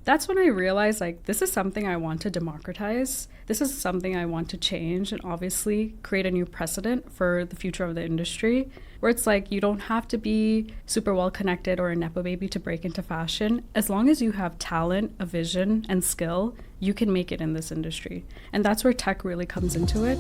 That's when I realized, like, this is something I want to democratize. This is something I want to change and obviously create a new precedent for the future of the industry, where it's like you don't have to be super well connected or a Nepo baby to break into fashion. As long as you have talent, a vision, and skill, you can make it in this industry. And that's where tech really comes into it.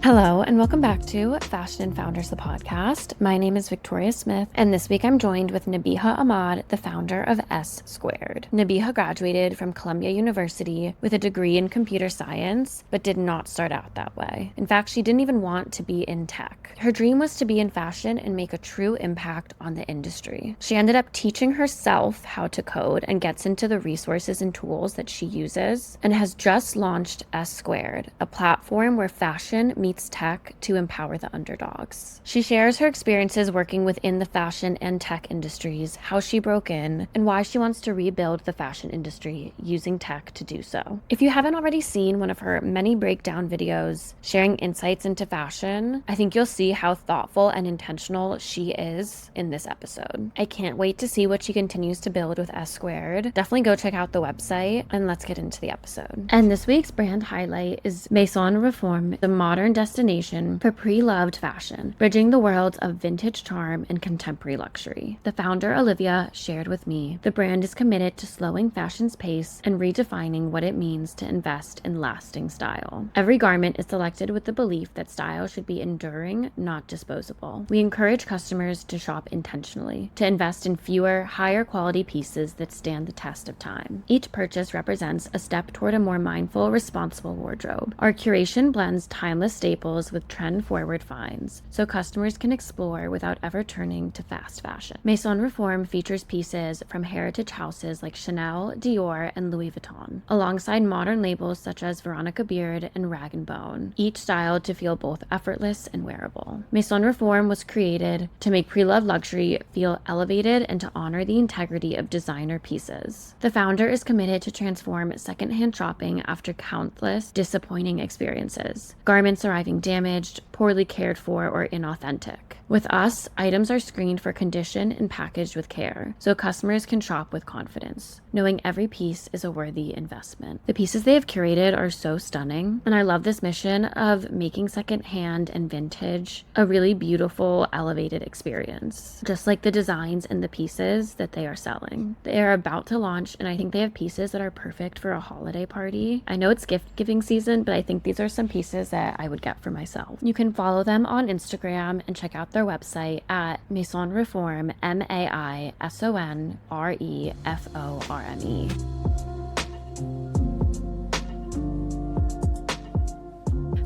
Hello, and welcome back to Fashion and Founders, the podcast. My name is Victoria Smith, and this week I'm joined with Nabihah Ahmad, the founder of SSQRD. Nabihah graduated from Columbia University with a degree in computer science, but did not start out that way. In fact, she didn't even want to be in tech. Her dream was to be in fashion and make a true impact on the industry. She ended up teaching herself how to code and gets into the resources and tools that she uses, and has just launched SSQRD, a platform where fashion meets tech to empower the underdogs. She shares her experiences working within the fashion and tech industries, how she broke in, and why she wants to rebuild the fashion industry using tech to do so. If you haven't already seen one of her many breakdown videos sharing insights into fashion, I think you'll see how thoughtful and intentional she is in this episode. I can't wait to see what she continues to build with SSQRD. Definitely go check out the website, and let's get into the episode. And this week's brand highlight is Maison Réforme, the modern destination for pre-loved fashion, bridging the worlds of vintage charm and contemporary luxury. The founder, Olivia, shared with me, the brand is committed to slowing fashion's pace and redefining what it means to invest in lasting style. Every garment is selected with the belief that style should be enduring, not disposable. We encourage customers to shop intentionally, to invest in fewer, higher quality pieces that stand the test of time. Each purchase represents a step toward a more mindful, responsible wardrobe. Our curation blends timeless staples with trend-forward finds, so customers can explore without ever turning to fast fashion. Maison Réforme features pieces from heritage houses like Chanel, Dior, and Louis Vuitton, alongside modern labels such as Veronica Beard and Rag & Bone, each styled to feel both effortless and wearable. Maison Réforme was created to make pre-loved luxury feel elevated and to honor the integrity of designer pieces. The founder is committed to transform secondhand shopping after countless disappointing experiences. Garments arriving damaged, poorly cared for, or inauthentic. With us, items are screened for condition and packaged with care, so customers can shop with confidence, knowing every piece is a worthy investment. The pieces they have curated are so stunning, and I love this mission of making secondhand and vintage a really beautiful, elevated experience, just like the designs and the pieces that they are selling. They are about to launch, and I think they have pieces that are perfect for a holiday party. I know it's gift-giving season, but I think these are some pieces that I would get for myself. You can follow them on Instagram and check out their website at Maison Réforme, MAISONREFORME.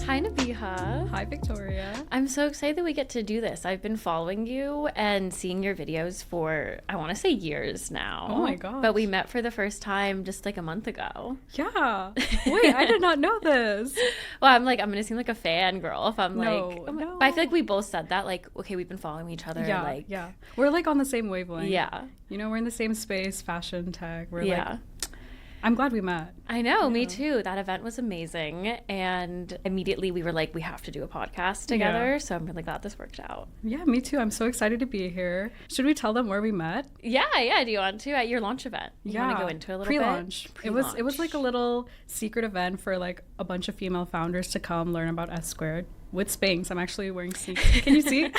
Hi, Nabihah. Hi, Victoria. I'm so excited that we get to do this. I've been following you and seeing your videos for, I want to say, years now. Oh my gosh. But we met for the first time just like a month ago. Yeah. Wait, I did not know this. Well, I'm going to seem like a fangirl if I'm No. But I feel like we both said that, like, okay, we've been following each other. Yeah. We're like on the same wavelength. Yeah. You know, we're in the same space, fashion, tech. We're yeah. like, I'm glad we met. I know, me too. That event was amazing. And immediately we were like, we have to do a podcast together. Yeah. So I'm really glad this worked out. Yeah, me too. I'm so excited to be here. Should we tell them where we met? Yeah. Do you want to? At your launch event. You want to go into a little Pre-launch. bit? It was like a little secret event for like a bunch of female founders to come learn about SSQRD with Spanx. I'm actually wearing Spanx. Can you see?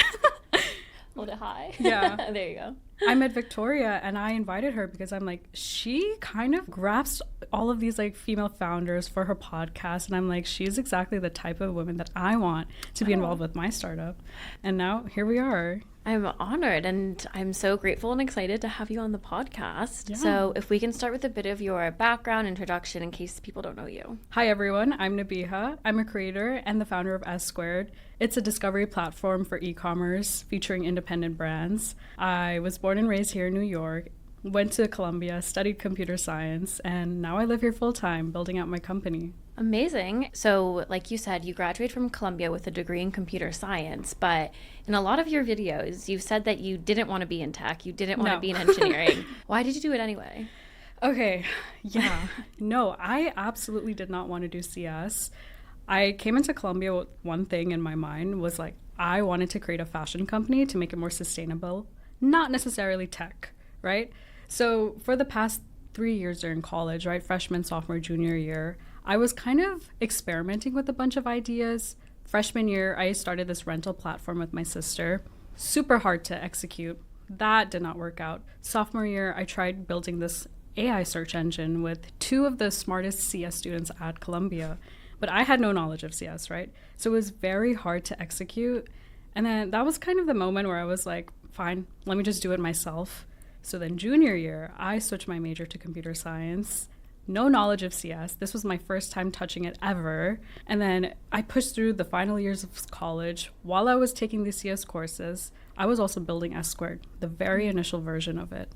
Hold it high. Yeah. There you go. I met Victoria and I invited her because I'm like, she kind of grasps all of these like female founders for her podcast. And I'm like, she's exactly the type of woman that I want to be involved with my startup. And now here we are. I'm honored and I'm so grateful and excited to have you on the podcast. Yeah. So if we can start with a bit of your background introduction in case people don't know you. Hi everyone, I'm Nabihah. I'm a creator and the founder of SSQRD. It's a discovery platform for e-commerce featuring independent brands. I was born and raised here in New York, went to Columbia, studied computer science, and now I live here full time building out my company. Amazing. So like you said, you graduated from Columbia with a degree in computer science, but in a lot of your videos, you've said that you didn't want to be in tech, you didn't want to be in engineering. Why did you do it anyway? Okay, yeah. No, I absolutely did not want to do CS. I came into Columbia with one thing in my mind was like, I wanted to create a fashion company to make it more sustainable not necessarily tech, right? So for the past 3 years during college, right, freshman, sophomore, junior year, I was kind of experimenting with a bunch of ideas. Freshman year, I started this rental platform with my sister. Super hard to execute. That did not work out. Sophomore year, I tried building this AI search engine with two of the smartest CS students at Columbia, but I had no knowledge of CS, right? So it was very hard to execute. And then that was kind of the moment where I was like, fine, let me just do it myself. So then junior year, I switched my major to computer science. No knowledge of CS. This was my first time touching it ever. And then I pushed through the final years of college. While I was taking the CS courses, I was also building S-Squared, the very initial version of it.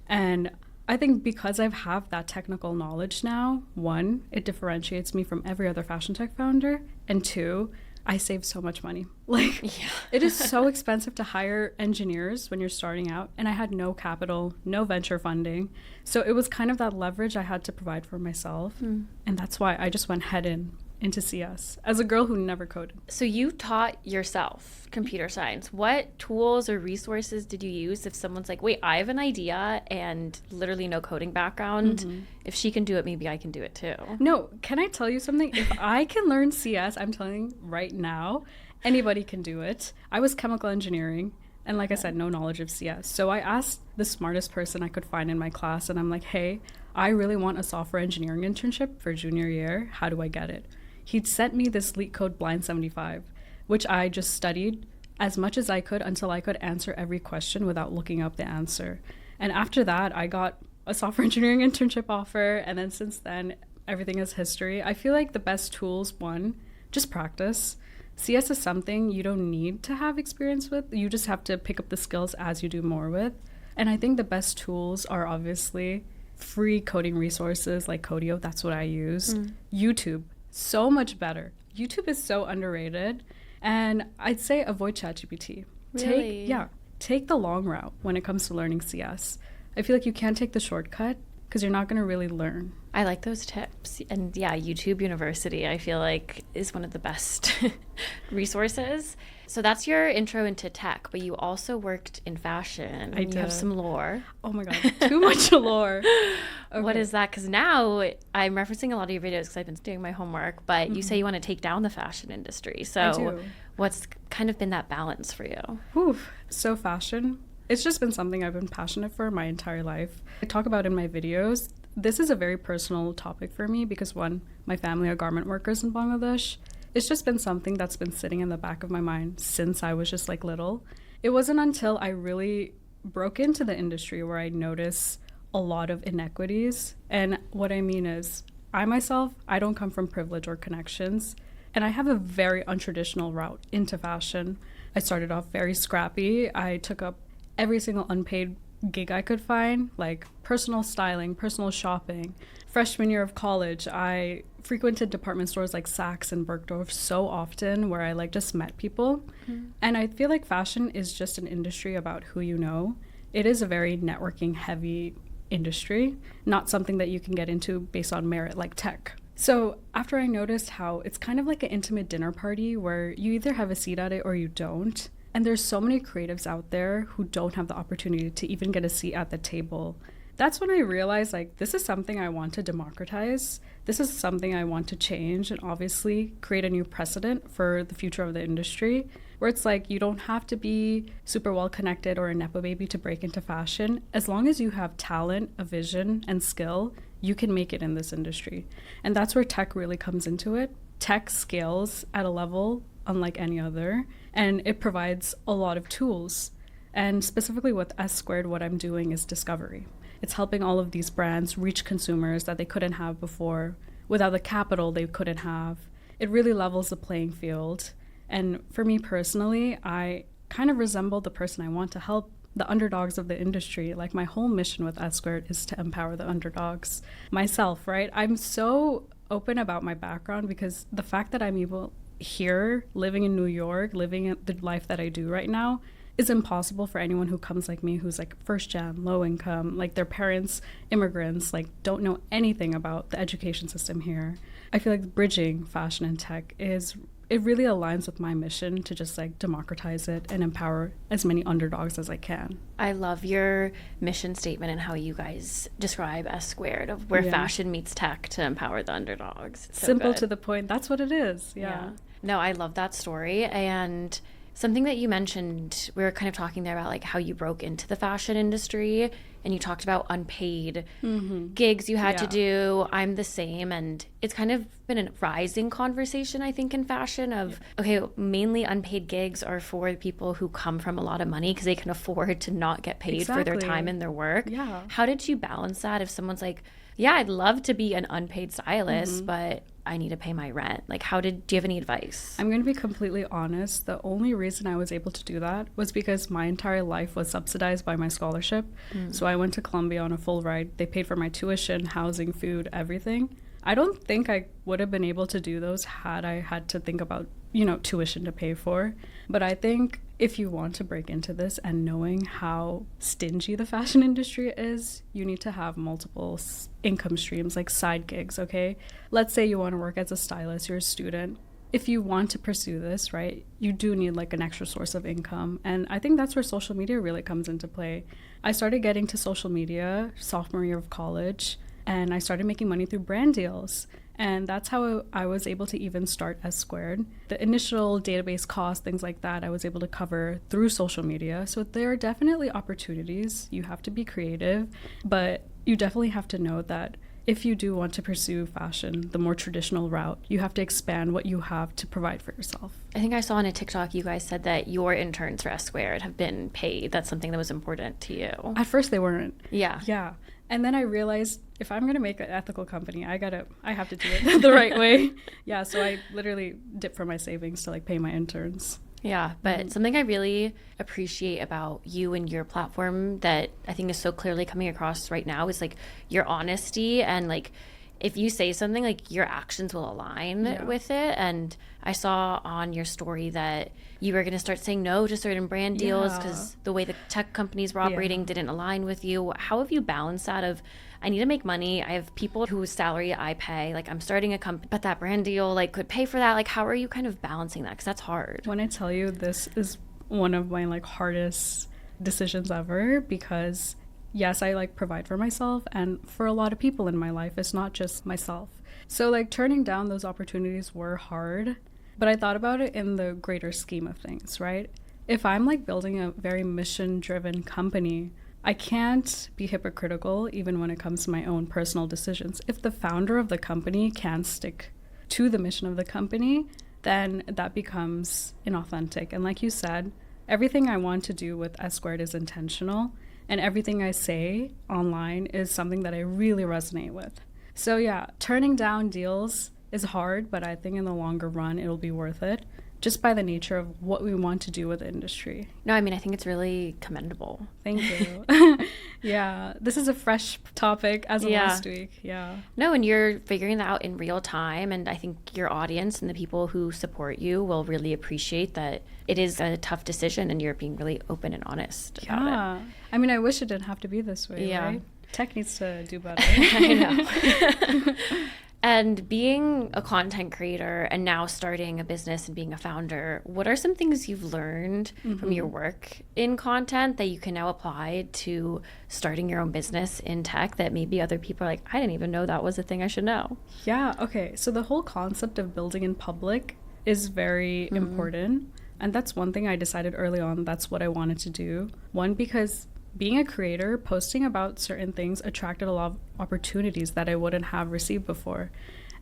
And I think because I have that technical knowledge now, one, it differentiates me from every other fashion tech founder. And two, I save so much money. It is so expensive to hire engineers when you're starting out. And I had no capital, no venture funding. So it was kind of that leverage I had to provide for myself. And that's why I just went head into CS as a girl who never coded. So you taught yourself computer science. What tools or resources did you use if someone's like, wait, I have an idea and literally no coding background. If she can do it, maybe I can do it too. No, can I tell you something? If I can learn CS, I'm telling you right now, anybody can do it. I was chemical engineering. And like I said, no knowledge of CS. So I asked the smartest person I could find in my class. And I'm like, hey, I really want a software engineering internship for junior year. How do I get it? He'd sent me this LeetCode Blind 75, which I just studied as much as I could until I could answer every question without looking up the answer. And after that, I got a software engineering internship offer. And then since then, everything is history. I feel like the best tools, one, just practice. CS is something you don't need to have experience with. You just have to pick up the skills as you do more with. And I think the best tools are obviously free coding resources like Codio. That's what I use. YouTube. So much better. YouTube is so underrated. And I'd say avoid ChatGPT. Really? Take the long route when it comes to learning CS. I feel like you can't take the shortcut because you're not going to really learn. I like those tips. And yeah, YouTube University, I feel like, is one of the best resources. So that's your intro into tech, but you also worked in fashion. I did. You have some lore. Oh my God, too much lore. Okay. What is that? Because now I'm referencing a lot of your videos because I've been doing my homework, but you say you want to take down the fashion industry. So what's kind of been that balance for you? So fashion, it's just been something I've been passionate for my entire life. I talk about in my videos. This is a very personal topic for me because one, my family are garment workers in Bangladesh. It's just been something that's been sitting in the back of my mind since I was just like little. It wasn't until I really broke into the industry where I noticed a lot of inequities. And what I mean is, I myself, I don't come from privilege or connections. And I have a very untraditional route into fashion. I started off very scrappy. I took up every single unpaid gig I could find, like personal styling, personal shopping. Freshman year of college, I frequented department stores like Saks and Bergdorf so often where I just met people. And I feel like fashion is just an industry about who you know. It is a very networking heavy industry, not something that you can get into based on merit like tech. So after I noticed how it's kind of like an intimate dinner party where you either have a seat at it or you don't. And there's so many creatives out there who don't have the opportunity to even get a seat at the table. That's when I realized this is something I want to democratize. This is something I want to change and obviously create a new precedent for the future of the industry where it's you don't have to be super well connected or a Nepo baby to break into fashion. As long as you have talent, a vision, and skill, you can make it in this industry. And that's where tech really comes into it. Tech scales at a level unlike any other, and it provides a lot of tools. And specifically with S-Squared, what I'm doing is discovery. It's helping all of these brands reach consumers that they couldn't have before without the capital they couldn't have. It really levels the playing field. And for me personally, I kind of resemble the person I want to help, the underdogs of the industry. My whole mission with S-Squared is to empower the underdogs. Myself, right? I'm so open about my background because the fact that I'm able here, living in New York, living the life that I do right now, is impossible for anyone who comes like me, who's first gen, low income, their parents, immigrants, don't know anything about the education system here. I feel bridging fashion and tech is it really aligns with my mission to just like democratize it and empower as many underdogs as I can. I love your mission statement and how you guys describe S Squared, of where fashion meets tech to empower the underdogs. So simple good. To the point. That's what it is. Yeah. No, I love that story. And something that you mentioned, we were kind of talking there about like how you broke into the fashion industry, and you talked about unpaid gigs you had to do. I'm the same. And it's kind of been a rising conversation, I think, in fashion of, okay, mainly unpaid gigs are for people who come from a lot of money because they can afford to not get paid for their time and their work. Yeah. How did you balance that if someone's like, yeah, I'd love to be an unpaid stylist, but I need to pay my rent? Like, do you have any advice? I'm going to be completely honest. The only reason I was able to do that was because my entire life was subsidized by my scholarship. So I went to Columbia on a full ride. They paid for my tuition, housing, food, everything. I don't think I would have been able to do those had I had to think about, tuition to pay for. But I think if you want to break into this and knowing how stingy the fashion industry is, you need to have multiple income streams, like side gigs, okay? Let's say you want to work as a stylist, you're a student. If you want to pursue this, right, you do need like an extra source of income. And I think that's where social media really comes into play. I started getting to social media sophomore year of college, and I started making money through brand deals. And that's how I was able to even start S Squared. The initial database cost, things like that, I was able to cover through social media. So there are definitely opportunities. You have to be creative, but you definitely have to know that if you do want to pursue fashion, the more traditional route, you have to expand what you have to provide for yourself. I think I saw on a TikTok you guys said that your interns for S Squared have been paid. That's something that was important to you. At first they weren't. Yeah. Yeah. And then I realized if I'm going to make an ethical company, I have to do it the right way. Yeah, so I literally dip from my savings to like pay my interns. Yeah, but something I really appreciate about you and your platform that I think is so clearly coming across right now is like your honesty, and like if you say something, like your actions will align with it. And I saw on your story that you were going to start saying no to certain brand deals because the way the tech companies were operating didn't align with you. How have you balanced that of, I need to make money, I have people whose salary I pay, like I'm starting a company, but that brand deal like could pay for that? Like how are you kind of balancing that? Because that's hard. When I tell you, this is one of my like hardest decisions ever, because yes, I like provide for myself, and for a lot of people in my life, it's not just myself. So like turning down those opportunities were hard, but I thought about it in the greater scheme of things, right? If I'm like building a very mission-driven company, I can't be hypocritical even when it comes to my own personal decisions. If the founder of the company can't stick to the mission of the company, then that becomes inauthentic. And like you said, everything I want to do with S Squared is intentional. And everything I say online is something that I really resonate with. So yeah, turning down deals is hard, but I think in the longer run, it'll be worth it, just by the nature of what we want to do with the industry. No, I mean, I think it's really commendable. Thank you. Yeah, this is a fresh topic as of last week. Yeah. No, and you're figuring that out in real time. And I think your audience and the people who support you will really appreciate that it is a tough decision and you're being really open and honest about it. I mean, I wish it didn't have to be this way, right? Tech needs to do better. I know. And being a content creator and now starting a business and being a founder, what are some things you've learned from your work in content that you can now apply to starting your own business in tech that maybe other people are like, I didn't even know that was a thing I should know? Yeah, okay. So the whole concept of building in public is very important. And that's one thing I decided early on, that's what I wanted to do. One, because being a creator, posting about certain things attracted a lot of opportunities that I wouldn't have received before.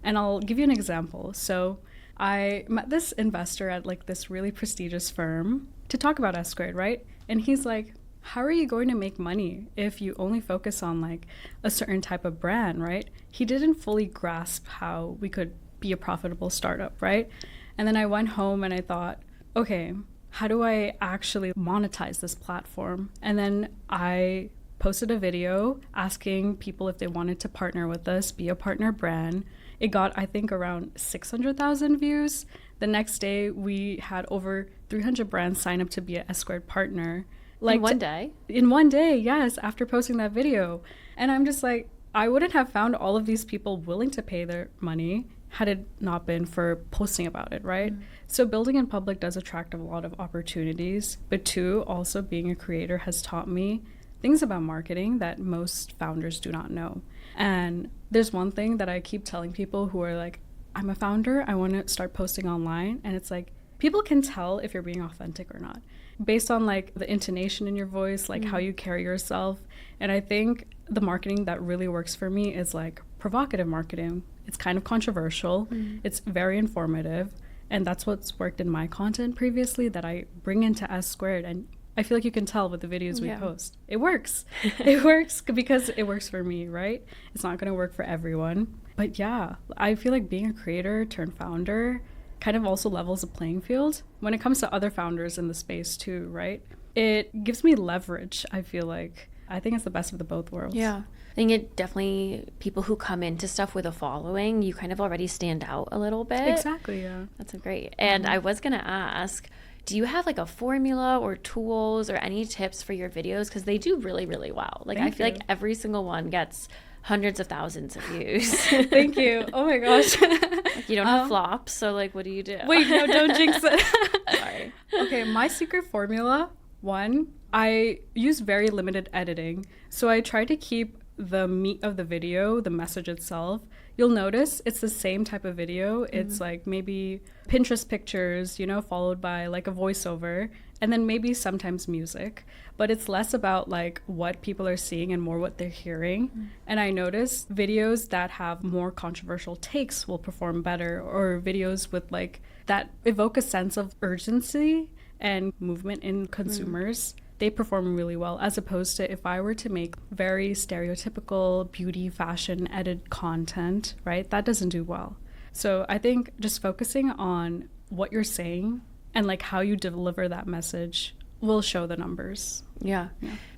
And I'll give you an example. So I met this investor at like this really prestigious firm to talk about S Squared, right? And he's like, how are you going to make money if you only focus on like a certain type of brand, right? He didn't fully grasp how we could be a profitable startup, right? And then I went home and I thought, okay, how do I actually monetize this platform? And then I posted a video asking people if they wanted to partner with us, be a partner brand. It got, I think, around 600,000 views. The next day, we had over 300 brands sign up to be an S Squared partner. Like in one day? In one day, yes, after posting that video. And I'm just like, I wouldn't have found all of these people willing to pay their money had it not been for posting about it, right? So building in public does attract a lot of opportunities, but two, also being a creator has taught me things about marketing that most founders do not know. And there's one thing that I keep telling people who are like, I'm a founder, I want to start posting online. And it's like, people can tell if you're being authentic or not based on like the intonation in your voice, like how you carry yourself. And I think the marketing that really works for me is like provocative marketing. It's kind of controversial. It's very informative. And that's what's worked in my content previously that I bring into S Squared. And I feel like you can tell with the videos we post. It works. It works because it works for me, right? It's not going to work for everyone. But yeah, I feel like being a creator turned founder kind of also levels the playing field when it comes to other founders in the space too, right? It gives me leverage, I feel like. I think it's the best of the both worlds. Yeah. I think it definitely, people who come into stuff with a following, you kind of already stand out a little bit. Exactly, yeah. That's great. And I was going to ask, do you have like a formula or tools or any tips for your videos? Because they do really, really well. Like I feel like every single one gets hundreds of thousands of views. Thank you. Oh my gosh. Like, you don't have flops, so like what do you do? Wait, no, don't jinx it. Sorry. Okay, my secret formula, one, I use very limited editing. So I try to keep the meat of the video, the message itself. You'll notice it's the same type of video. It's like maybe Pinterest pictures, you know, followed by like a voiceover, and then maybe sometimes music. But it's less about like what people are seeing and more what they're hearing. And I notice videos that have more controversial takes will perform better, or videos with like that evoke a sense of urgency and movement in consumers. They perform really well, as opposed to if I were to make very stereotypical beauty, fashion, edit content, right? That doesn't do well. So I think just focusing on what you're saying and like how you deliver that message will show the numbers. Yeah.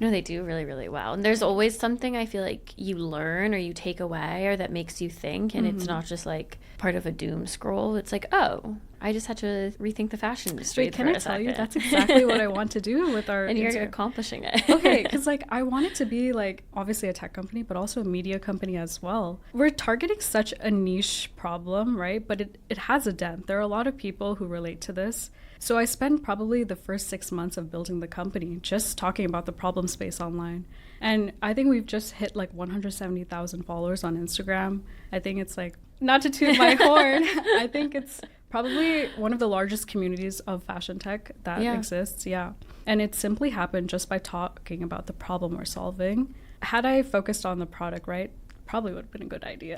No, they do really, really well. And there's always something I feel like you learn or you take away or that makes you think. And it's not just like part of a doom scroll. It's like, oh, I just had to rethink the fashion industry. Wait, can I tell you? That's exactly what I want to do with our And you're accomplishing it. Okay, because like I want it to be like obviously a tech company, but also a media company as well. We're targeting such a niche problem, right? But it has a dent. There are a lot of people who relate to this. So I spent probably the first 6 months of building the company just talking about the problem space online. And I think we've just hit like 170,000 followers on Instagram. I think it's like, not to toot my horn, I think it's probably one of the largest communities of fashion tech that exists. Yeah. And it simply happened just by talking about the problem we're solving. Had I focused on the product, right? Probably would have been a good idea.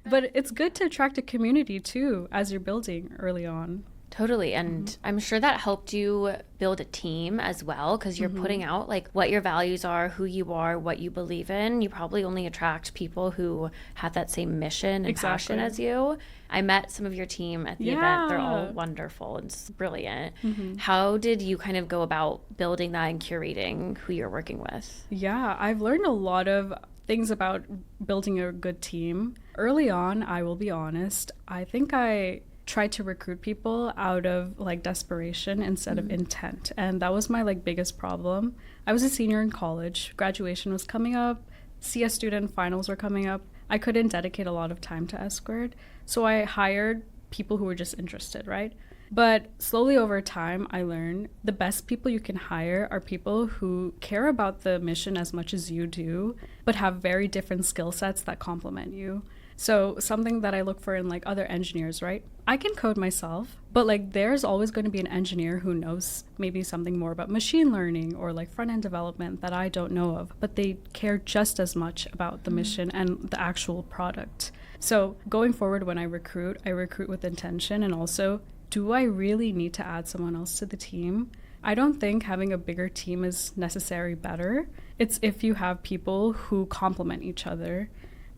But it's good to attract a community too as you're building early on. Totally. And I'm sure that helped you build a team as well, because you're putting out like what your values are, who you are, what you believe in. You probably only attract people who have that same mission and passion as you. I met some of your team at the event. They're all wonderful and brilliant. How did you kind of go about building that and curating who you're working with? Yeah, I've learned a lot of things about building a good team. Early on, I will be honest, I think I tried to recruit people out of like desperation instead of intent, and that was my like biggest problem. I was a senior in college, graduation was coming up, CS student finals were coming up. I couldn't dedicate a lot of time to S Squared, so I hired people who were just interested, right? But slowly over time, I learned the best people you can hire are people who care about the mission as much as you do, but have very different skill sets that complement you. So something that I look for in like other engineers, right? I can code myself, but like there's always going to be an engineer who knows maybe something more about machine learning or like front-end development that I don't know of, but they care just as much about the mission and the actual product. So going forward, when I recruit with intention, and also, do I really need to add someone else to the team? I don't think having a bigger team is necessarily better. It's if you have people who complement each other.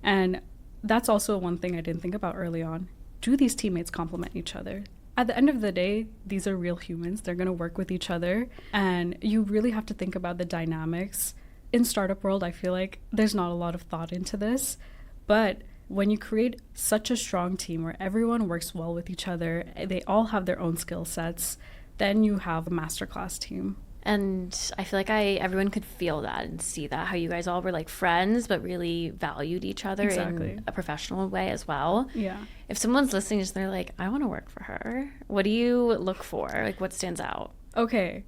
And that's also one thing I didn't think about early on. Do these teammates complement each other? At the end of the day, these are real humans. They're going to work with each other. And you really have to think about the dynamics. In startup world, I feel like there's not a lot of thought into this. But when you create such a strong team where everyone works well with each other, they all have their own skill sets, then you have a masterclass team. And I feel like everyone could feel that and see that, how you guys all were like friends, but really valued each other in a professional way as well. Yeah. If someone's listening and they're like, I want to work for her, what do you look for? Like, what stands out? Okay.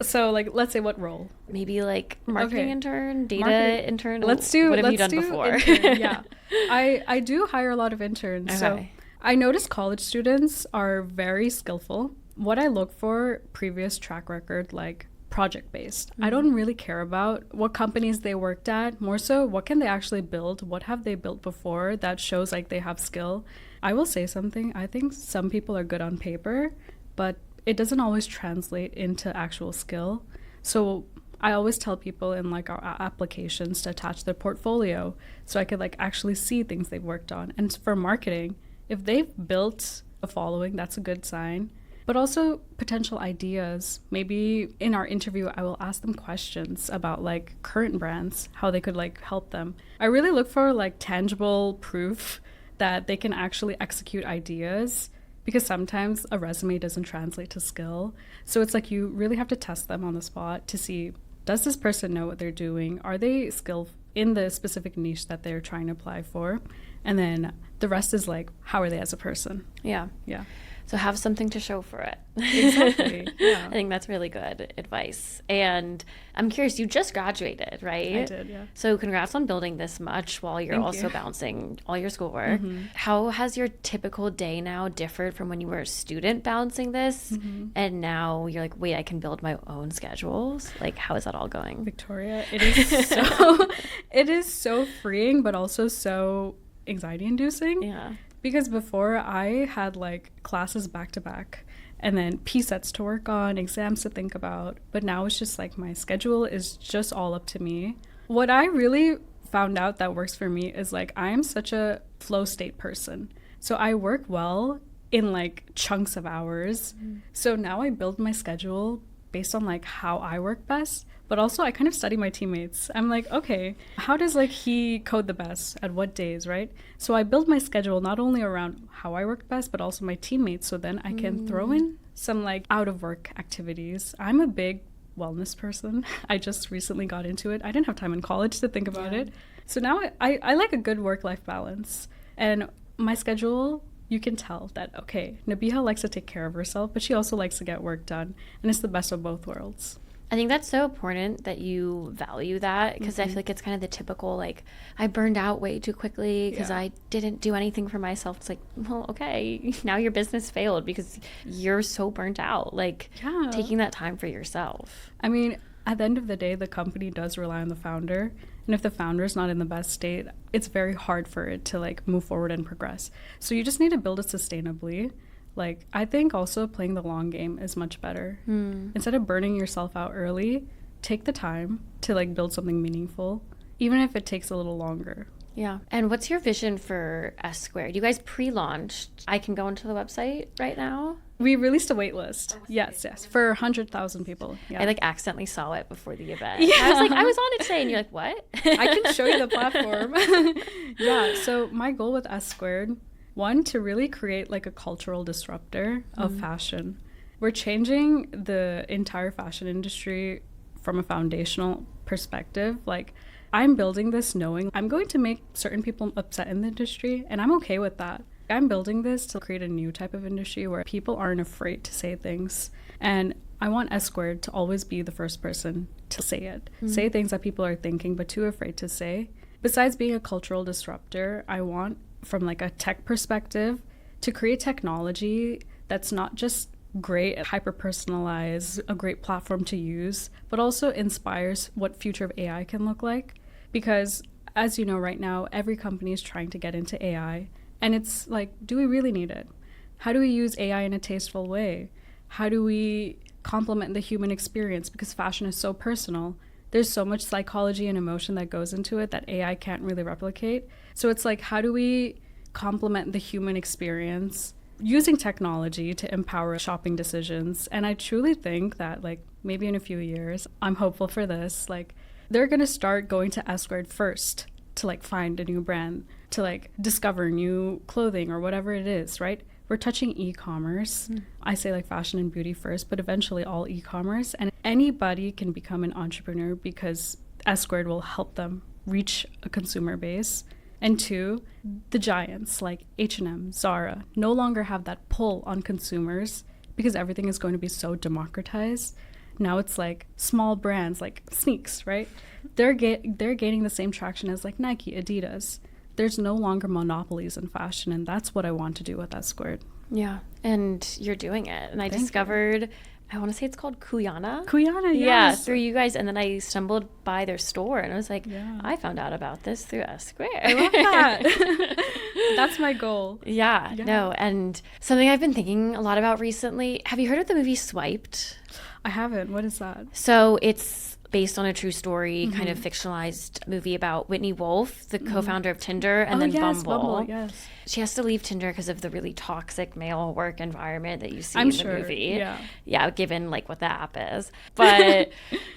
So, like, let's say what role? Maybe like marketing intern, data intern. What have you done before? Yeah. I do hire a lot of interns. Okay. So I notice college students are very skillful. What I look for, previous track record, like project-based. I don't really care about what companies they worked at. More so, what can they actually build? What have they built before that shows like they have skill? I will say something. I think some people are good on paper, but it doesn't always translate into actual skill. So I always tell people in like our applications to attach their portfolio so I could like actually see things they've worked on. And for marketing, if they've built a following, that's a good sign. But also potential ideas. Maybe in our interview, I will ask them questions about like current brands, how they could like help them. I really look for like tangible proof that they can actually execute ideas, because sometimes a resume doesn't translate to skill. So it's like you really have to test them on the spot to see, does this person know what they're doing? Are they skilled in the specific niche that they're trying to apply for? And then the rest is like, how are they as a person? Yeah. Yeah. So have something to show for it. Exactly. Yeah. I think that's really good advice. And I'm curious, you just graduated, right? I did, yeah. So congrats on building this much while you're also balancing all your schoolwork. How has your typical day now differed from when you were a student balancing this? And now you're like, wait, I can build my own schedules? Like, how is that all going? Victoria, it is so freeing, but also so anxiety inducing. Yeah. Because before I had like classes back to back and then P-sets to work on, exams to think about. But now it's just like my schedule is just all up to me. What I really found out that works for me is like I am such a flow state person. So I work well in like chunks of hours. So now I build my schedule based on like how I work best. But also I kind of study my teammates. I'm like, okay, how does like he code the best at what days, right? So I build my schedule not only around how I work best, but also my teammates. So then I can throw in some like out of work activities. I'm a big wellness person. I just recently got into it. I didn't have time in college to think about it. So now I like a good work-life balance. And my schedule, you can tell that, okay, Nabihah likes to take care of herself, but she also likes to get work done. And it's the best of both worlds. I think that's so important that you value that, because I feel like it's kind of the typical, like, I burned out way too quickly because I didn't do anything for myself. It's like, well, okay, now your business failed because you're so burnt out. Like, taking that time for yourself. I mean, at the end of the day, the company does rely on the founder. And if the founder is not in the best state, it's very hard for it to, like, move forward and progress. So you just need to build it sustainably. Like, I think also playing the long game is much better. Instead of burning yourself out early, take the time to like build something meaningful, even if it takes a little longer. Yeah. And what's your vision for S-Squared? You guys pre-launched. I can go into the website right now. We released a wait list. Yes, for 100,000 people. Yeah. I like accidentally saw it before the event. Yeah. I was like, I was on it today. And you're like, what? I can show you the platform. Yeah. So my goal with S-Squared, one, to really create like a cultural disruptor of fashion. We're changing the entire fashion industry from a foundational perspective. Like, I'm building this knowing I'm going to make certain people upset in the industry, and I'm okay with that. I'm building this to create a new type of industry where people aren't afraid to say things. And I want S-Squared to always be the first person to say it. Say things that people are thinking but too afraid to say. Besides being a cultural disruptor, I want, from like a tech perspective, to create technology that's not just great, hyper-personalized, a great platform to use, but also inspires what future of AI can look like. Because as you know, right now, every company is trying to get into AI. And it's like, do we really need it? How do we use AI in a tasteful way? How do we complement the human experience? Because fashion is so personal. There's so much psychology and emotion that goes into it that AI can't really replicate. So it's like, how do we complement the human experience using technology to empower shopping decisions? And I truly think that, like, maybe in a few years, I'm hopeful for this, like, they're going to start going to S-Squared first to, like, find a new brand, to, like, discover new clothing or whatever it is, right? We're touching e-commerce. I say, like, fashion and beauty first, but eventually all e-commerce. And anybody can become an entrepreneur because S Squared will help them reach a consumer base. And 2, the giants like H&M, Zara no longer have that pull on consumers because everything is going to be so democratized. Now it's like small brands like Sneaks, right? They're gaining the same traction as like Nike, Adidas. There's no longer monopolies in fashion, and that's what I want to do with S Squared. Yeah, and you're doing it. And I discovered, I want to say it's called Kuyana. Kuyana, yes. Yeah, through you guys. And then I stumbled by their store, and I was like, I found out about this through S Squared. I love that. That's my goal. Yeah, no. And something I've been thinking a lot about recently, have you heard of the movie Swiped? I haven't. What is that? So it's based on a true story, kind of fictionalized movie about Whitney Wolf, the co-founder of Tinder, and then Bumble. Yes. She has to leave Tinder because of the really toxic male work environment that you see in the movie. Yeah, given like what the app is. But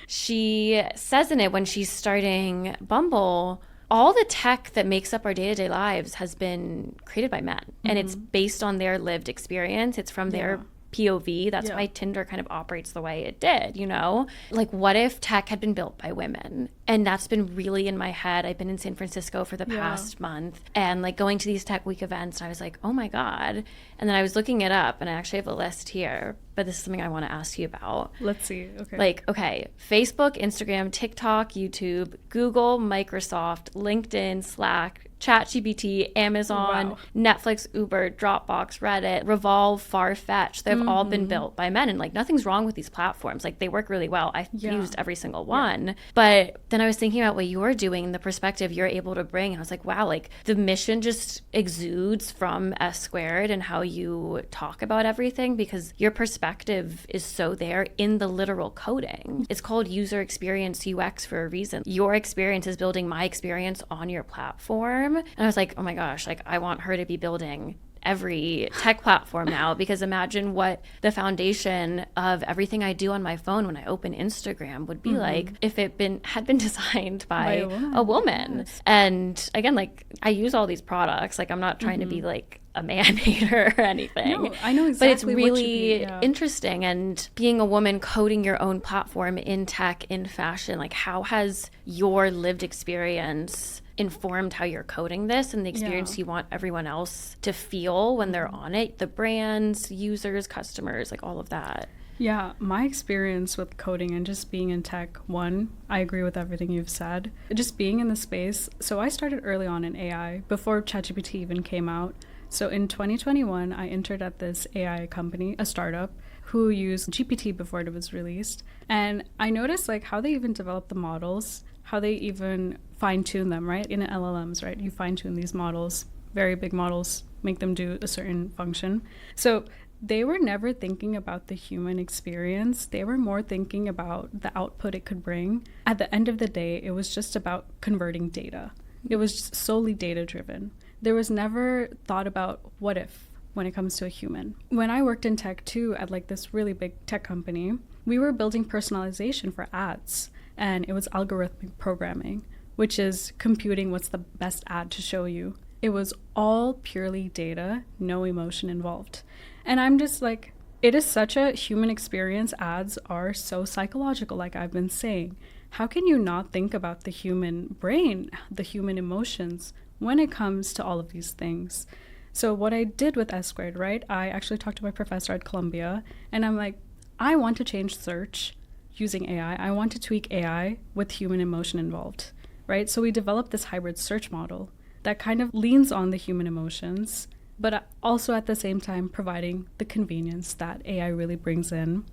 she says in it, when she's starting Bumble, all the tech that makes up our day-to-day lives has been created by men. And it's based on their lived experience. It's from their POV. That's why Tinder kind of operates the way it did, you know? Like, what if tech had been built by women? And that's been really in my head. I've been in San Francisco for the past month and like going to these tech week events. And I was like, oh my God. And then I was looking it up, and I actually have a list here, but this is something I want to ask you about. Let's see. Okay. Like, okay, Facebook, Instagram, TikTok, YouTube, Google, Microsoft, LinkedIn, Slack, ChatGPT, Amazon, Netflix, Uber, Dropbox, Reddit, Revolve, Farfetch. They've all been built by men. And like, nothing's wrong with these platforms. Like, they work really well. I've used every single one. But then I was thinking about what you're doing, the perspective you're able to bring. And I was like, wow, like the mission just exudes from S Squared and how you talk about everything, because your perspective is so there in the literal coding. It's called user experience UX for a reason. Your experience is building my experience on your platform. And I was like, oh my gosh, like I want her to be building every tech platform now, because imagine what the foundation of everything I do on my phone when I open Instagram would be like if it had been designed by a woman. Yes. And again, like I use all these products. Like I'm not trying to be like a man hater or anything. No, I know exactly. But it's really interesting. And being a woman coding your own platform in tech, in fashion, like how has your lived experience informed how you're coding this and the experience you want everyone else to feel when they're on it? The brands, users, customers, like all of that. Yeah, my experience with coding and just being in tech, one, I agree with everything you've said. Just being in the space. So I started early on in AI before ChatGPT even came out. So in 2021, I entered at this AI company, a startup, who used GPT before it was released. And I noticed like how they even develop the models, how they even fine-tune them, right? In LLMs, right? You fine-tune these models, very big models, make them do a certain function. So they were never thinking about the human experience. They were more thinking about the output it could bring. At the end of the day, it was just about converting data. It was just solely data-driven. There was never thought about what if when it comes to a human. When I worked in tech too, at like this really big tech company, we were building personalization for ads, and it was algorithmic programming, which is computing what's the best ad to show you. It was all purely data, no emotion involved. And I'm just like, it is such a human experience. Ads are so psychological, like I've been saying. How can you not think about the human brain, the human emotions when it comes to all of these things? So what I did with S Squared, right? I actually talked to my professor at Columbia, and I'm like, I want to change search using AI. I want to tweak AI with human emotion involved, right? So we developed this hybrid search model that kind of leans on the human emotions, but also at the same time providing the convenience that AI really brings in.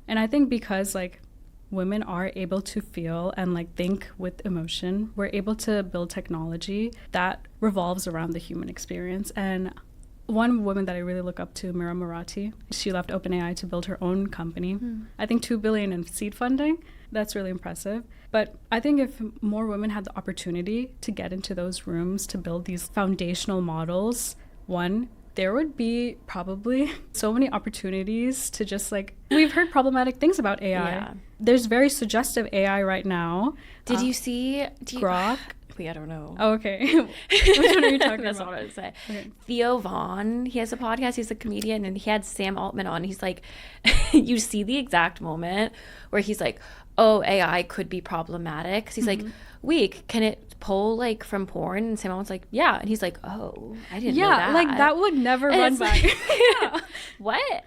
And I think because like women are able to feel and like think with emotion, we're able to build technology that revolves around the human experience. And one woman that I really look up to, Mira Murati, she left OpenAI to build her own company. I think $2 billion in seed funding. That's really impressive. But I think if more women had the opportunity to get into those rooms to build these foundational models, one, there would be probably so many opportunities to just like, we've heard problematic things about AI. Yeah. There's very suggestive AI right now. Did you see Grok? Wait, I don't know. Oh, okay. Which one are you talking That's about? what I was saying. Okay. Theo Vaughn, he has a podcast. He's a comedian, and he had Sam Altman on. He's like, you see the exact moment where he's like, oh, AI could be problematic. 'Cause he's like, wait, can it pull like from porn? And Sam Altman's like, yeah. And he's like, oh, I didn't know that. Like that would never And run it's back. like, Yeah. What?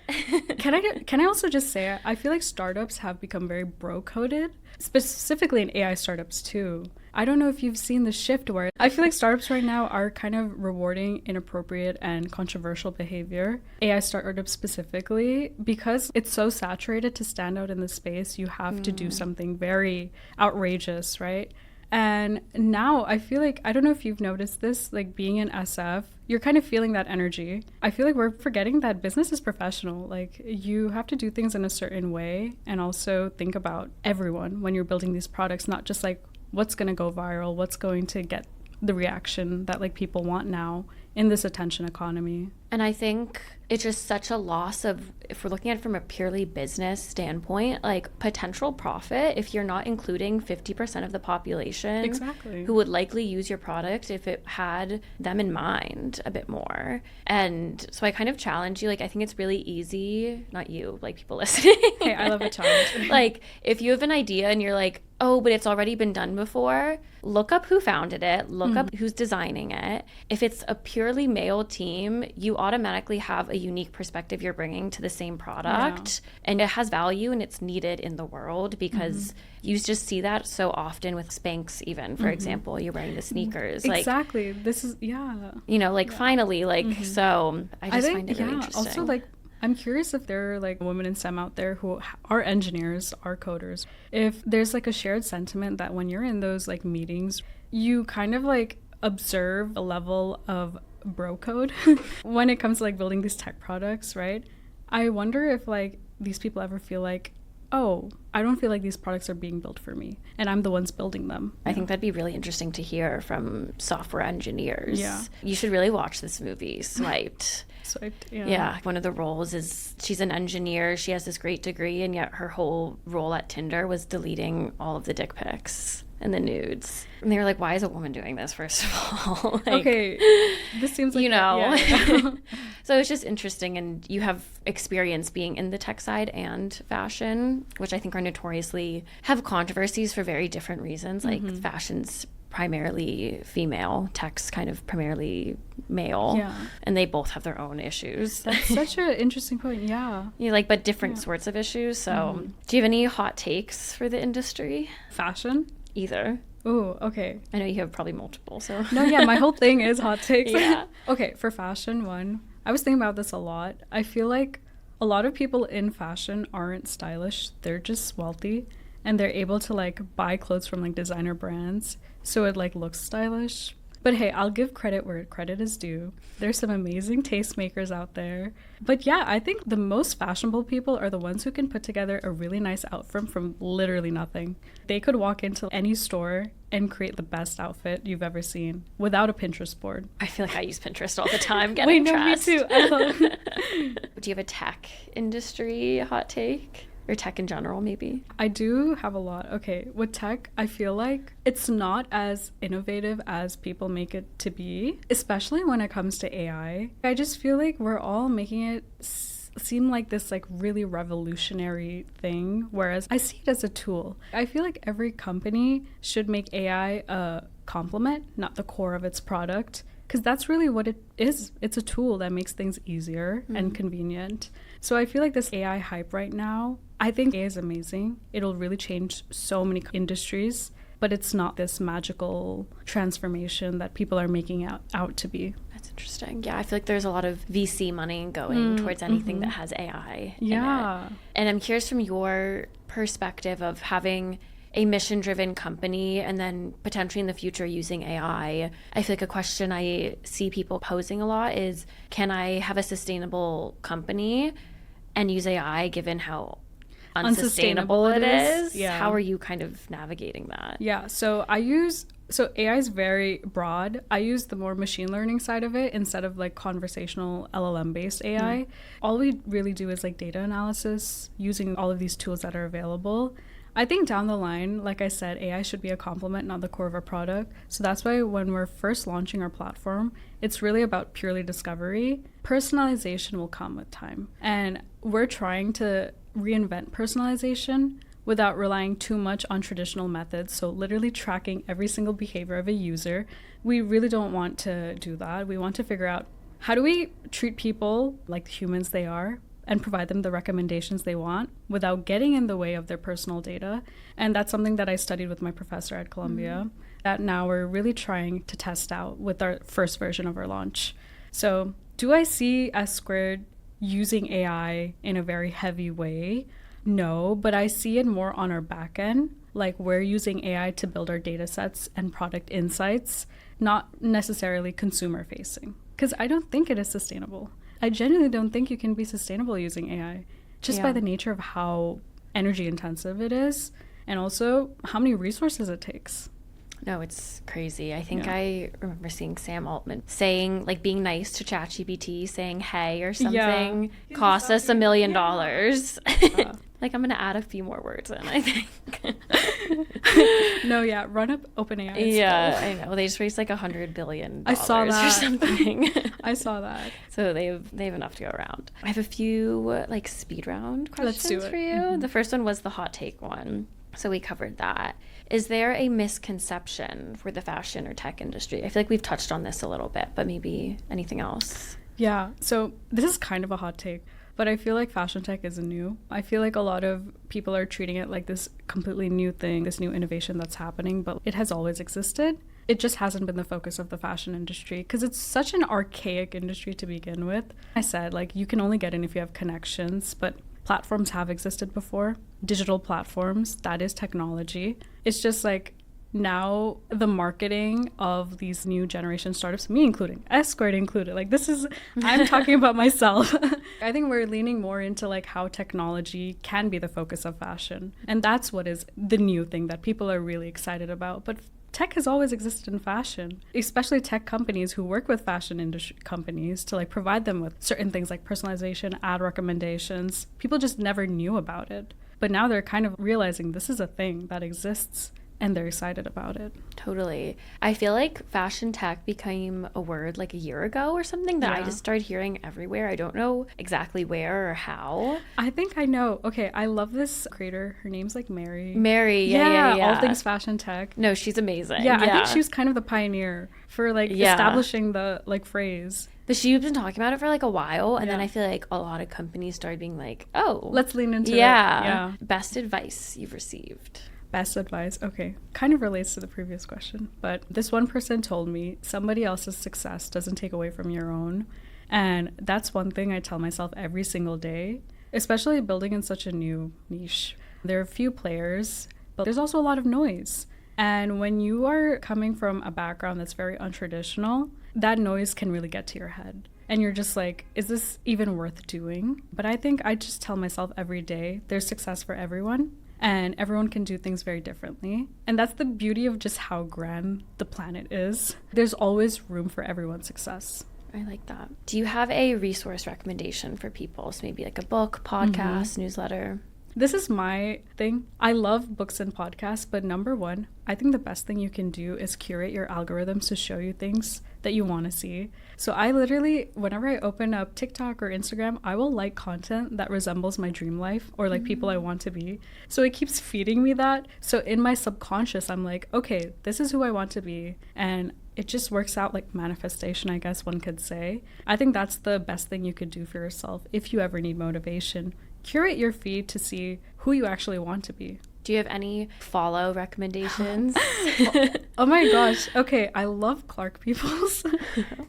Can I also just say, I feel like startups have become very bro-coded, specifically in AI startups too. I don't know if you've seen the shift where I feel like startups right now are kind of rewarding inappropriate and controversial behavior, AI startups specifically, because it's so saturated to stand out in the space. You have to do something very outrageous, right? And now I feel like, I don't know if you've noticed this, like being in SF, you're kind of feeling that energy. I feel like we're forgetting that business is professional. Like you have to do things in a certain way and also think about everyone when you're building these products, not just like what's going to go viral, what's going to get the reaction that like people want now in this attention economy. And I think it's just such a loss of, if we're looking at it from a purely business standpoint, like potential profit if you're not including 50% of the population Exactly. who would likely use your product if it had them in mind a bit more. And so I kind of challenge you, like I think it's really easy, not you, like people listening. Hey, I love a challenge. Like if you have an idea and you're like, oh, but it's already been done before, look up who founded it, look up who's designing it. If it's a purely male team, you automatically have a unique perspective you're bringing to the same product, and it has value and it's needed in the world because you just see that so often with Spanx even, for example, you're wearing the sneakers. Exactly. This is, yeah. You know, like finally, like, so I just think, find it really interesting. Also, like, I'm curious if there are like women in STEM out there who are engineers, are coders. If there's like a shared sentiment that when you're in those like meetings, you kind of like observe a level of bro code when it comes to like building these tech products, right? I wonder if like these people ever feel like, oh, I don't feel like these products are being built for me and I'm the ones building them. I think that'd be really interesting to hear from software engineers. Yeah. You should really watch this movie, Swiped. Yeah. One of the roles is she's an engineer. She has this great degree, and yet her whole role at Tinder was deleting all of the dick pics and the nudes. And they were like, why is a woman doing this, first of all? Like, okay. This seems like, you know. Yeah. So it's just interesting. And you have experience being in the tech side and fashion, which I think are notoriously have controversies for very different reasons. Like fashion's primarily female, tech's kind of primarily male, and they both have their own issues. That's such an interesting point. Yeah, like, but different sorts of issues. So do you have any hot takes for the industry? Fashion? Either. Oh, okay. I know you have probably multiple, so no, yeah, my whole thing is hot takes. Yeah. Okay, for fashion, one, I was thinking about this a lot. I feel like a lot of people in fashion aren't stylish, they're just wealthy, and they're able to like buy clothes from like designer brands, so it like looks stylish. But hey, I'll give credit where credit is due. There's some amazing tastemakers out there. But yeah, I think the most fashionable people are the ones who can put together a really nice outfit from literally nothing. They could walk into any store and create the best outfit you've ever seen without a Pinterest board. I feel like I use Pinterest all the time getting dressed. Me too. I love Do you have a tech industry hot take? Or tech in general, maybe? I do have a lot. Okay, with tech, I feel like it's not as innovative as people make it to be, especially when it comes to AI. I just feel like we're all making it seem like this like really revolutionary thing, whereas I see it as a tool. I feel like every company should make AI a complement, not the core of its product, because that's really what it is. It's a tool that makes things easier and convenient. So I feel like this AI hype right now, I think AI is amazing. It'll really change so many industries, but it's not this magical transformation that people are making out to be. That's interesting. Yeah, I feel like there's a lot of VC money going towards anything that has AI in it. And I'm curious from your perspective of having a mission-driven company and then potentially in the future using AI. I feel like a question I see people posing a lot is, can I have a sustainable company and use AI given how unsustainable it is? Yeah. How are you kind of navigating that? Yeah, so AI is very broad. I use the more machine learning side of it instead of like conversational LLM-based AI. All we really do is like data analysis using all of these tools that are available. I think down the line, like I said, AI should be a complement, not the core of our product. So that's why when we're first launching our platform, it's really about purely discovery. Personalization will come with time. And we're trying to reinvent personalization without relying too much on traditional methods. So literally tracking every single behavior of a user. We really don't want to do that. We want to figure out, how do we treat people like the humans they are and provide them the recommendations they want without getting in the way of their personal data? And that's something that I studied with my professor at Columbia, that now we're really trying to test out with our first version of our launch. So do I see S Squared using AI in a very heavy way? No, but I see it more on our back end. Like, we're using AI to build our data sets and product insights, not necessarily consumer facing. Because I don't think it is sustainable. I genuinely don't think you can be sustainable using AI just by the nature of how energy intensive it is and also how many resources it takes. No, it's crazy. I think I remember seeing Sam Altman saying, like, being nice to ChatGPT, saying hey or something, cost us $1 million. Like, I'm going to add a few more words in, I think. Run up OpenAI. Yeah, I know. They just raised like $100 billion I saw that. or something. I saw that. So they have enough to go around. I have a few like speed round questions for you. Mm-hmm. The first one was the hot take one. So we covered that. Is there a misconception for the fashion or tech industry? I feel like we've touched on this a little bit, but maybe anything else? Yeah, so this is kind of a hot take, but I feel like fashion tech isn't new. I feel like a lot of people are treating it like this completely new thing, this new innovation that's happening, but it has always existed. It just hasn't been the focus of the fashion industry because it's such an archaic industry to begin with. I said, like, you can only get in if you have connections, but platforms have existed before. Digital platforms, that is technology. It's just like, now the marketing of these new generation startups, me including, S Squared included, like, this is, I'm talking about myself. I think we're leaning more into like how technology can be the focus of fashion. And that's what is the new thing that people are really excited about. But tech has always existed in fashion, especially tech companies who work with fashion industry companies to like provide them with certain things like personalization, ad recommendations. People just never knew about it. But now they're kind of realizing this is a thing that exists. And they're excited about it. Totally. I feel like fashion tech became a word like a year ago or something that I just started hearing everywhere. I don't know exactly where or how. I think I know. Okay, I love this creator. Her name's like Mary. Yeah. All things fashion tech. No, she's amazing. Yeah, I think she was kind of the pioneer for like establishing the like phrase. But she's been talking about it for like a while, and then I feel like a lot of companies started being like, oh, let's lean into it. Yeah. Best advice you've received. Best advice. Okay. Kind of relates to the previous question. But this one person told me somebody else's success doesn't take away from your own. And that's one thing I tell myself every single day, especially building in such a new niche. There are a few players, but there's also a lot of noise. And when you are coming from a background that's very untraditional, that noise can really get to your head. And you're just like, is this even worth doing? But I think I just tell myself every day, there's success for everyone. And everyone can do things very differently. And that's the beauty of just how grand the planet is. There's always room for everyone's success. I like that. Do you have a resource recommendation for people? So maybe like a book, podcast, newsletter? This is my thing. I love books and podcasts, but number one, I think the best thing you can do is curate your algorithms to show you things that you want to see. So I literally, whenever I open up TikTok or Instagram, I will like content that resembles my dream life or like people I want to be. So it keeps feeding me that. So in my subconscious, I'm like, okay, this is who I want to be. And it just works out like manifestation, I guess one could say. I think that's the best thing you could do for yourself if you ever need motivation. Curate your feed to see who you actually want to be. Do you have any follow recommendations? Oh my gosh. Okay, I love Clark Peoples.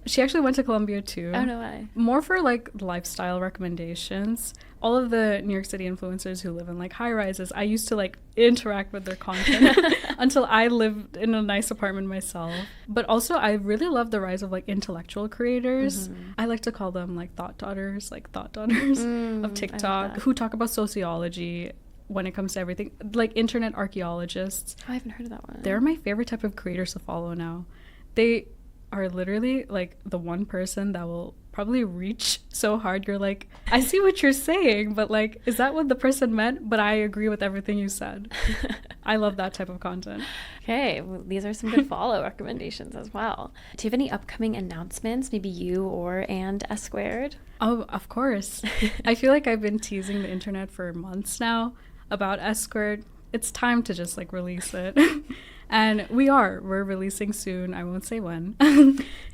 She actually went to Columbia too. Oh, no way. More for like lifestyle recommendations. All of the New York City influencers who live in like high rises, I used to like interact with their content until I lived in a nice apartment myself. But also I really love the rise of like intellectual creators. I like to call them like thought daughters of TikTok who talk about sociology when it comes to everything, like internet archaeologists. Oh, I haven't heard of that one. They're my favorite type of creators to follow now. They are literally like the one person that will probably reach so hard. You're like, I see what you're saying, but like, is that what the person meant? But I agree with everything you said. I love that type of content. Okay, well, these are some good follow recommendations as well. Do you have any upcoming announcements, maybe you or and S Squared? Oh, of course. I feel like I've been teasing the internet for months now about S Squared. It's time to just like release it. And we're releasing soon. I won't say when.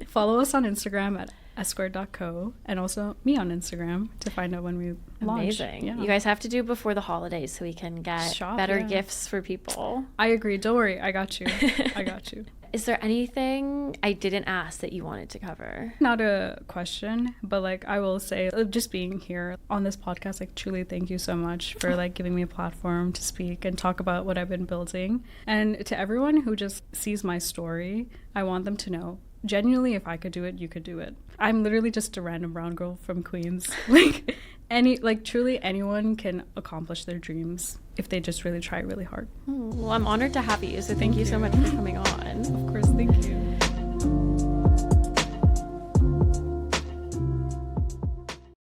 Follow us on Instagram at ssquared.co and also me on Instagram to find out when we launch. Amazing. Yeah. You guys have to do it before the holidays so we can get better gifts for people. I agree. Don't worry. I got you. I got you. Is there anything I didn't ask that you wanted to cover? Not a question, but like I will say, just being here on this podcast, like truly thank you so much for like giving me a platform to speak and talk about what I've been building. And to everyone who just sees my story, I want them to know, genuinely, if I could do it, you could do it. I'm literally just a random brown girl from Queens. Truly anyone can accomplish their dreams if they just really try really hard. Well, I'm honored to have you, so thank you so much for coming on. Of course, thank you.